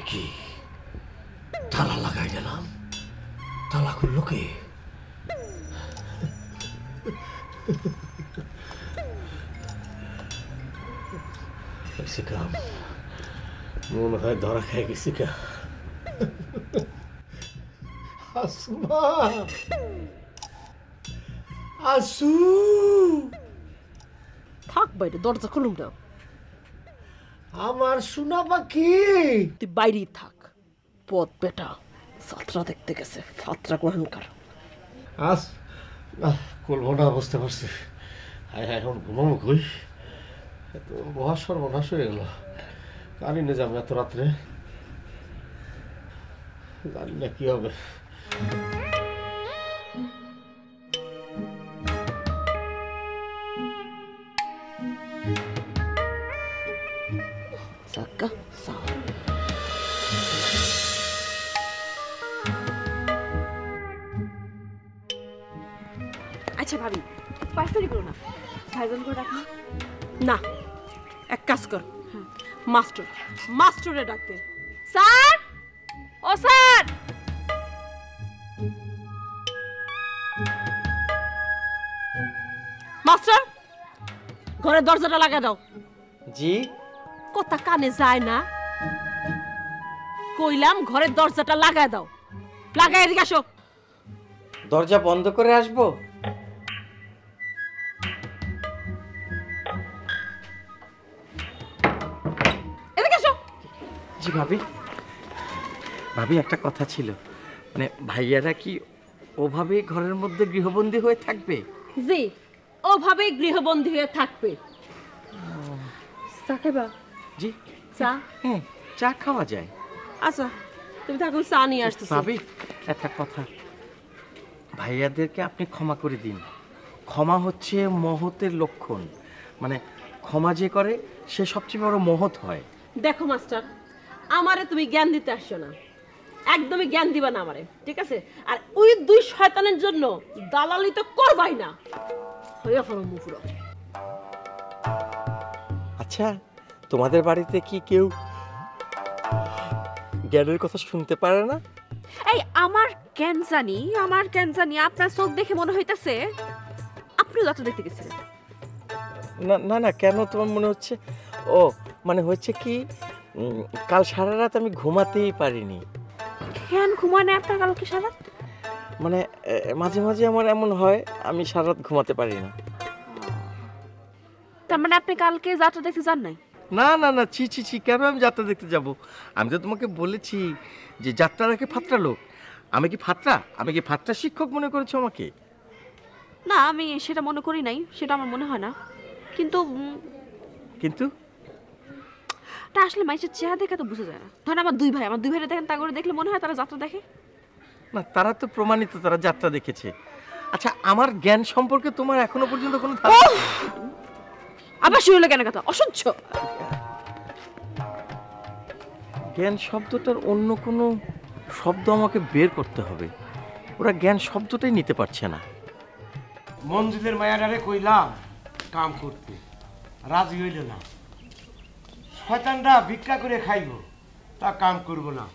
কি তালা লাগাই গেলাম, তালা খুললো কে? মনে হয় ধরা খেয়ে গেছি কা। আসমা, আসু থাক বাইরে, দরজা খুলুম না। আমার সোনা পাখি, তুই বাইরেই থাক। পথ বেটা যাত্রা দেখতে গেছে, যাত্রা গ্রহণকার। আস করবো না, বুঝতে পারছি। হায় হায়, এখন ঘুমাবো কই? এত মহা সর্বনাশ হয়ে গেল। কারি না যাবো এত রাত্রে, জানি না কি হবে। আচ্ছা ভাবি, পাঁচতারি করো না, ভাইজন করে রাখি না। এক কাজ কর, মাস্টার মাস্টারে ডাকতে। স্যার, ও স্যার। মাস্টার, ঘরের দরজাটা লাগা দাও। জি। কথা কানে যায় না? কইলাম ঘরের দরজাটা লাগা দাও। লাগাই এদিকে আসো। দরজা বন্ধ করে আসবো? এদিকে আসো। জি ভাবি। ভাবি, একটা কথা ছিল, মানে ভাইয়ারা কি ওভাবে ঘরের মধ্যে গৃহবন্দী হয়ে থাকবে? জি, ওভাবেই গৃহবন্দী হয়ে থাকবে। চা খাইবা? জি। চা? হ্যাঁ, চা খাওয়া যায়। আচ্ছা, তুমি থাকো, চা নিয়ে আসতেছি। ভাবি, একটা কথা, ভাইয়াদেরকে আপনি ক্ষমা করে দিন। ক্ষমা হচ্ছে মহতের লক্ষণ, মানে ক্ষমা যে করে সে সবচেয়ে বড় মহৎ হয়। দেখো মাস্টার, আমারে তুমি জ্ঞান দিতে আসছো না, একদমই জ্ঞান দিবা না আমারে, ঠিক আছে? আর ওই দুই শয়তানের জন্য দালালি তো করবাই না। হইয়া ফেলো মুফুরো। আচ্ছা, তোমাদের বাড়িতে কি কেউ জ্ঞানের কথা শুনতে পারে না? এই আমার কেন জানি আপনার চোখ দেখে মনে হইতাছে আপনিও যাত্রা দেখতে গেছিলেন। না না না, কেন তোমার মনে হচ্ছে? ও মানে হচ্ছে কি, কাল সারা রাত আমি ঘুমাতেই পারিনি। কেন ঘুমানে আপনার কালকে সারা? মানে মাঝে মাঝে আমার এমন হয় আমি সারা রাত ঘুমাতে পারি না। তার মানে আপনি কালকে যাত্রা দেখতে যান নাই? না না না, ছি ছি ছি, কেন আমি যাত্রা দেখতে যাব? আমি তো তোমাকে বলেছি যে যাত্রা দেখে ফাত্রা লোক। আমি কি ফাত্রা? আমি কি ফাত্রা শিক্ষক মনে করেছো আমাকে? না, আমি সেটা মনে করি নাই, সেটা আমার মনে হয় না। কিন্তু কিন্তু তা আসলে মাইসের চেহারা দেখে তো বুঝা যায় না। ধরেন আমার দুই ভাইরা দেখেন, তা করে দেখলে মনে হয় তারা যাত্রা দেখে না, তারা তো প্রমাণিত তারা যাত্রা দেখেছে। আচ্ছা, আমার জ্ঞান সম্পর্কে তোমার এখনো পর্যন্ত কোনো আবার শুরু হলো কেন কথা? অসহ্য। জ্ঞান শব্দটার অন্য কোনো শব্দ আমাকে বের করতে হবে। ওরা জ্ঞান শব্দটাই নিতে পারছে না। মঞ্জুলের মায়াডারে কইলাম কাম করতে, রাজি হইল না। শয়তানরা ভিক্ষা করে খাইব, তা কাম করব না।